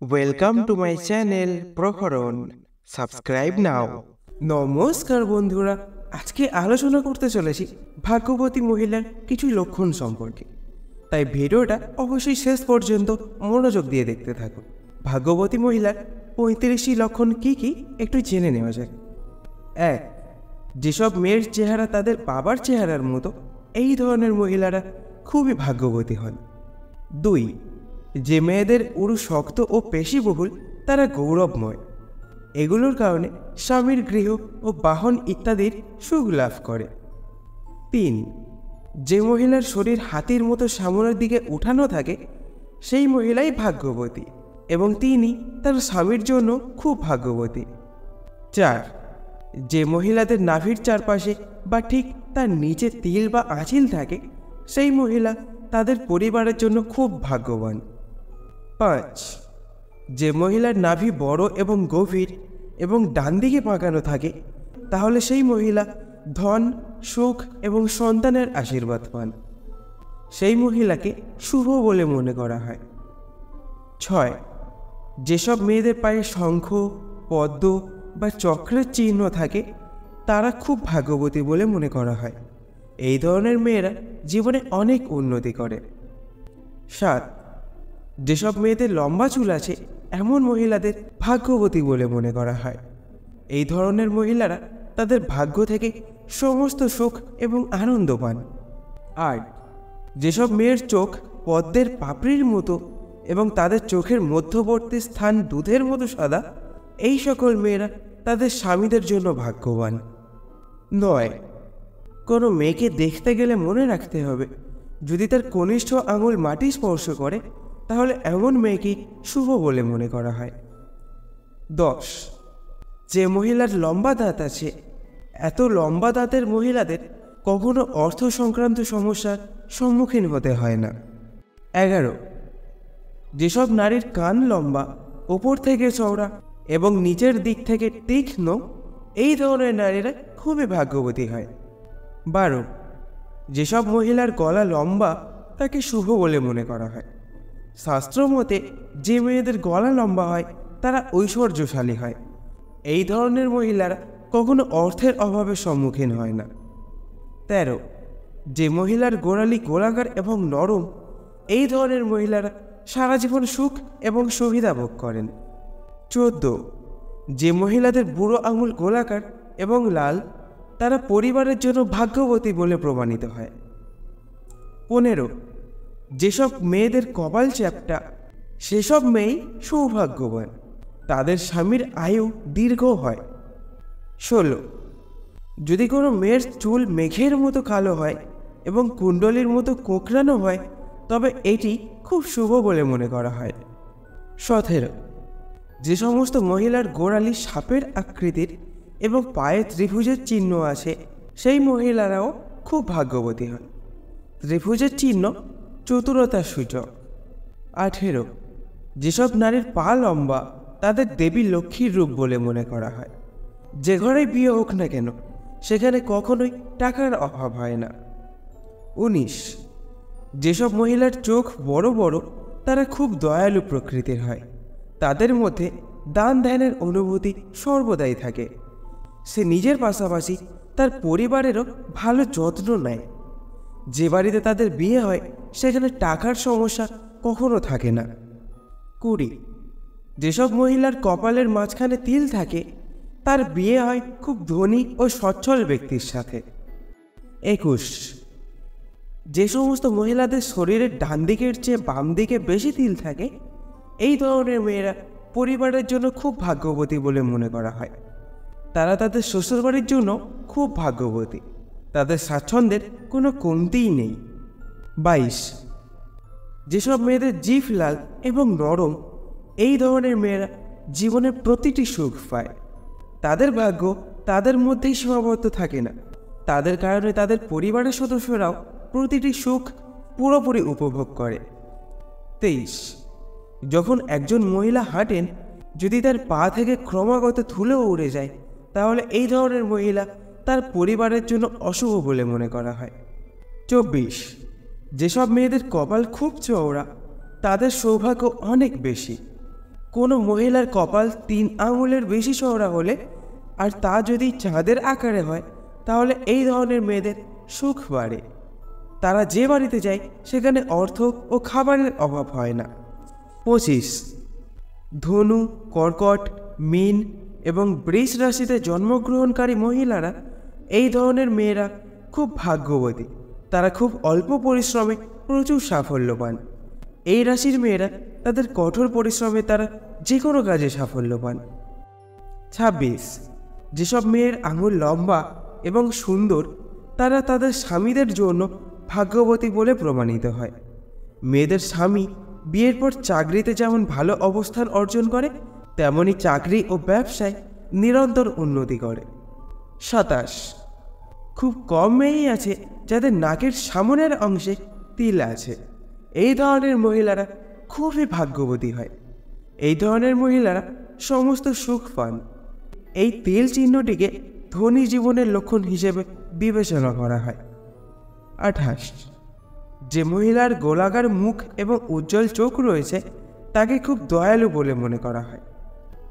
Welcome to my channel Proharan. Subscribe now. নমস্কার বন্ধুরা, আজকে আলোচনা করতে চলেছি ভাগ্যবতী মহিলার কিছু লক্ষণ সম্পর্কে, তাই ভিডিওটা অবশ্যই শেষ পর্যন্ত মনোযোগ দিয়ে দেখতে থাকুন। ভাগ্যবতী মহিলার 35টি লক্ষণ কি কি একটু জেনে নেওয়া যাক। 1. যেসব মেয়ের চেহারা তাদের বাবার চেহারার মতো, এই ধরনের মহিলারা খুবই ভাগ্যবতী হন। 2. যে মেয়েদের উরু শক্ত ও পেশিবহুল, তারা গৌরবময়। এগুলোর কারণে স্বামীর গৃহ ও বাহন ইত্যাদির সুখ লাভ করে। 3. যে মহিলার শরীর হাতির মতো সামনের দিকে উঠানো থাকে, সেই মহিলাই ভাগ্যবতী এবং তিনি তার স্বামীর জন্য খুব ভাগ্যবতী। 4. যে মহিলাদের নাভির চারপাশে বা ঠিক তার নিচে তিল বা আঁচিল থাকে, সেই মহিলা তাদের পরিবারের জন্য খুব ভাগ্যবান। 5. যে মহিলার নাভি বড় এবং গভীর এবং ডান দিকে পাকানো থাকে, তাহলে সেই মহিলা ধন, সুখ এবং সন্তানের আশীর্বাদ পান। সেই মহিলাকে শুভ বলে মনে করা হয়। 6. যেসব মেয়েদের পায়ে শঙ্খ, পদ্ম বা চক্রের চিহ্ন থাকে, তারা খুব ভাগ্যবতী বলে মনে করা হয়। এই ধরনের মেয়েরা জীবনে অনেক উন্নতি করে। 7. যেসব মেয়েদের লম্বা চুল আছে, এমন মহিলাদের ভাগ্যবতী বলে মনে করা হয়। এই ধরনের মহিলারা তাদের ভাগ্য থেকে সমস্ত সুখ এবং আনন্দ পান। 8. যেসব মেয়ের চোখ পদ্মের পাপড়ির মতো এবং তাদের চোখের মধ্যবর্তী স্থান দুধের মতো সাদা, এই সকল মেয়েরা তাদের স্বামীদের জন্য ভাগ্যবান। 9. কোনো মেয়েকে দেখতে গেলে মনে রাখতে হবে, যদি তার কনিষ্ঠ আঙুল মাটি স্পর্শ করে, তাহলে এমন মেয়েকে শুভ বলে মনে করা হয়। 10. যে মহিলার লম্বা দাঁত আছে, এত লম্বা দাঁতের মহিলাদের কখনো অর্থ সংক্রান্ত সমস্যার সম্মুখীন হতে হয় না। 11. যেসব নারীর কান লম্বা, ওপর থেকে চওড়া এবং নিচের দিক থেকে তীক্ষ্ণ, এই ধরনের নারীরা খুবই ভাগ্যবতী হয়। 12. যেসব মহিলার গলা লম্বা, তাকে শুভ বলে মনে করা হয়। শাস্ত্র মতে যে মেয়েদের গলা লম্বা হয়, তারা ঐশ্বর্যশালী হয়। এই ধরনের মহিলারা কখনো অর্থের অভাবের সম্মুখীন হয় না। 13. যে মহিলার গোড়ালি গোলাকার এবং নরম, এই ধরনের মহিলারা সারা জীবন সুখ এবং সুবিধা ভোগ করেন। 14. যে মহিলাদের বুড়ো আঙুল গোলাকার এবং লাল, তারা পরিবারের জন্য ভাগ্যবতী বলে প্রমাণিত হয়। 15. যেসব মেয়েদের কপাল চ্যাপ্টা, সেসব মেয়েই সৌভাগ্যবান, তাদের স্বামীর আয়ু দীর্ঘ হয়। 16. যদি কোনো মেয়ের চুল মেঘের মতো কালো হয় এবং কুণ্ডলীর মতো কোঁকড়ানো হয়, তবে এটি খুব শুভ বলে মনে করা হয়। 17. যে সমস্ত মহিলার গোড়ালি সাপের আকৃতির এবং পায়ে ত্রিভুজের চিহ্ন আছে, সেই মহিলারাও খুব ভাগ্যবতী হন। ত্রিভুজের চিহ্ন চতুরতার সূচক। 18. যেসব নারীর পা লম্বা, তাদের দেবী লক্ষ্মীর রূপ বলে মনে করা হয়। যে ঘরে বিয়ে হোক না কেন, সেখানে কখনোই টাকার অভাব হয় না। 19. যেসব মহিলার চোখ বড় বড়, তারা খুব দয়ালু প্রকৃতির হয়। তাদের মধ্যে দান ধ্যানের অনুভূতি সর্বদাই থাকে। সে নিজের পাশাপাশি তার পরিবারেরও ভালো যত্ন নেয়। যে বাড়িতে তাদের বিয়ে হয়, সেখানে টাকার সমস্যা কখনো থাকে না। 20. যেসব মহিলার কপালের মাঝখানে তিল থাকে, তার বিয়ে হয় খুব ধনী ও সচ্ছল ব্যক্তির সাথে। 21. যে সমস্ত মহিলাদের শরীরের ডান দিকের চেয়ে বাম দিকে বেশি তিল থাকে, এই ধরনের মেয়েরা পরিবারের জন্য খুব ভাগ্যবতী বলে মনে করা হয়। তারা তাদের শ্বশুরবাড়ির জন্য খুব ভাগ্যবতী, তাদের স্বাচ্ছন্দ্যের কোনো কমতিই নেই। 22. যেসব মেয়েদের জিভ লাল এবং নরম, এই ধরনের মেয়েরা জীবনের প্রতিটি সুখ পায়। তাদের ভাগ্য তাদের মধ্যেই সীমাবদ্ধ থাকে না, তাদের কারণে তাদের পরিবারের সদস্যরাও প্রতিটি সুখ পুরোপুরি উপভোগ করে। 23. যখন একজন মহিলা হাঁটেন, যদি তার পা থেকে ক্রমাগত ধুলো উড়ে যায়, তাহলে এই ধরনের মহিলা তার পরিবারের জন্য অশুভ বলে মনে করা হয়। 24. যেসব মেয়েদের কপাল খুব চওড়া, তাদের সৌভাগ্য অনেক বেশি। কোনো মহিলার কপাল 3 আঙুলের বেশি চওড়া হলে আর তা যদি চাঁদের আকারে হয় তাহলে এই ধরনের মেয়েদের সুখ বাড়ে। তারা যে বাড়িতে যায় সেখানে অর্থ ও খাবারের অভাব হয় না। 25 ধনু, কর্কট, মীন এবং বৃষ রাশিতে জন্মগ্রহণকারী মহিলারা এই ধরনের মেয়েরা খুব ভাগ্যবতী। তারা খুব অল্প পরিশ্রমে প্রচুর সাফল্য পান। এই রাশির মেয়েরা তাদের কঠোর পরিশ্রমে তারা যে কোনো কাজে সাফল্য পান। 26 যেসব মেয়ের আঙুল লম্বা এবং সুন্দর তারা তাদের স্বামীদের জন্য ভাগ্যবতী বলে প্রমাণিত হয়। মেয়েদের স্বামী বিয়ের পর চাকরিতে যেমন ভালো অবস্থান অর্জন করে তেমনি চাকরি ও ব্যবসায় নিরন্তর উন্নতি করে। 27 খুব কম মেয়েই আছে যাদের নাকের সামনের অংশে তিল আছে। এই ধরনের মহিলারা খুবই ভাগ্যবতী হয়। এই ধরনের মহিলারা সমস্ত সুখ পান। এই তিল চিহ্নটিকে ধনী জীবনের লক্ষণ হিসেবে বিবেচনা করা হয়। 28 যে মহিলার গোলাকার মুখ এবং উজ্জ্বল চোখ রয়েছে তাকে খুব দয়ালু বলে মনে করা হয়।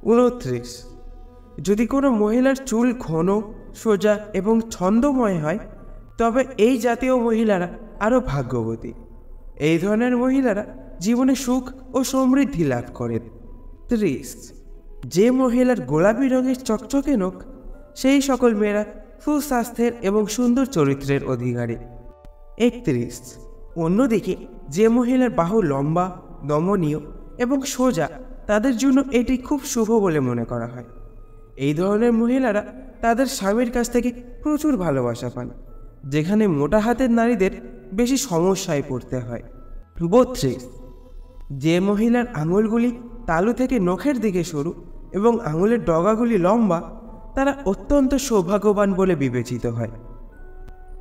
29 যদি কোনো মহিলার চুল ঘন, সোজা এবং ছন্দময় হয় তবে এই জাতীয় মহিলারা আরও ভাগ্যবতী। এই ধরনের মহিলারা জীবনে সুখ ও সমৃদ্ধি লাভ করেন। 30 যে মহিলার গোলাপি রঙের চকচকে নখ সেই সকল মেয়েরা সুস্বাস্থ্যের এবং সুন্দর চরিত্রের অধিকারী। 31 অন্যদিকে যে মহিলার বাহু লম্বা, নমনীয় এবং সোজা তাদের জন্য এটি খুব শুভ বলে মনে করা হয়। এই ধরনের মহিলারা তাদের স্বামীর কাছ থেকে প্রচুর ভালোবাসা পান, যেখানে মোটা হাতের নারীদের বেশি সমস্যায় পড়তে হয়। 32 যে মহিলার আঙুলগুলি তালু থেকে নখের দিকে সরু এবং আঙুলের ডগাগুলি লম্বা তারা অত্যন্ত সৌভাগ্যবান বলে বিবেচিত হয়।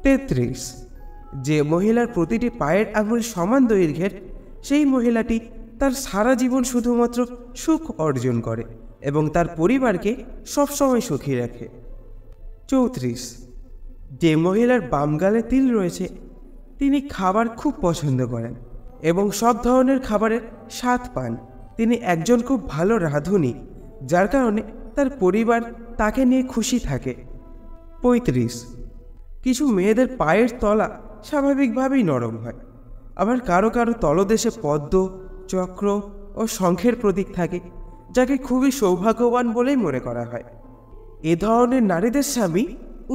33 যে মহিলার প্রতিটি পায়ের আঙুল সমান দৈর্ঘ্যের সেই মহিলাটি তার সারা জীবন শুধুমাত্র সুখ অর্জন করে এবং তার পরিবারকে সবসময় সুখী রাখে। 34 যে মহিলার বাম গালে তিল রয়েছে তিনি খাবার খুব পছন্দ করেন এবং সব ধরনের খাবারের স্বাদ পান। তিনি একজন খুব ভালো রাঁধুনি, যার কারণে তার পরিবার তাকে নিয়ে খুশি থাকে। 35 কিছু মেয়েদের পায়ের তলা স্বাভাবিকভাবেই নরম হয়, আবার কারো কারো তলদেশে পদ্ম, চক্র ও শঙ্খের প্রতীক থাকে, যাকে খুবই সৌভাগ্যবান বলেই মনে করা হয়। এ ধরনের নারীদের স্বামী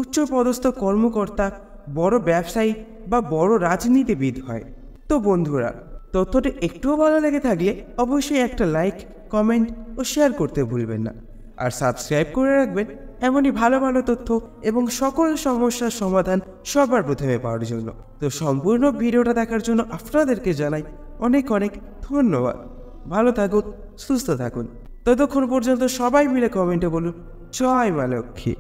উচ্চপদস্থ কর্মকর্তা, বড় ব্যবসায়ী বা বড় রাজনীতিবিদ হয়। তো বন্ধুরা, তথ্যটি একটুও ভালো লেগে থাকলে অবশ্যই একটা লাইক, কমেন্ট ও শেয়ার করতে ভুলবেন না। আর সাবস্ক্রাইব করে রাখবেন এমনই ভালো ভালো তথ্য এবং সকল সমস্যার সমাধান সবার প্রথমে পাওয়ার জন্য। তো সম্পূর্ণ ভিডিওটা দেখার জন্য আপনাদেরকে জানাই অনেক অনেক ধন্যবাদ। ভালো থাকুন, সুস্থ থাকুন। ততক্ষণ পর্যন্ত সবাই মিলে কমেন্টে বলুন জয় মা লক্ষ্মী।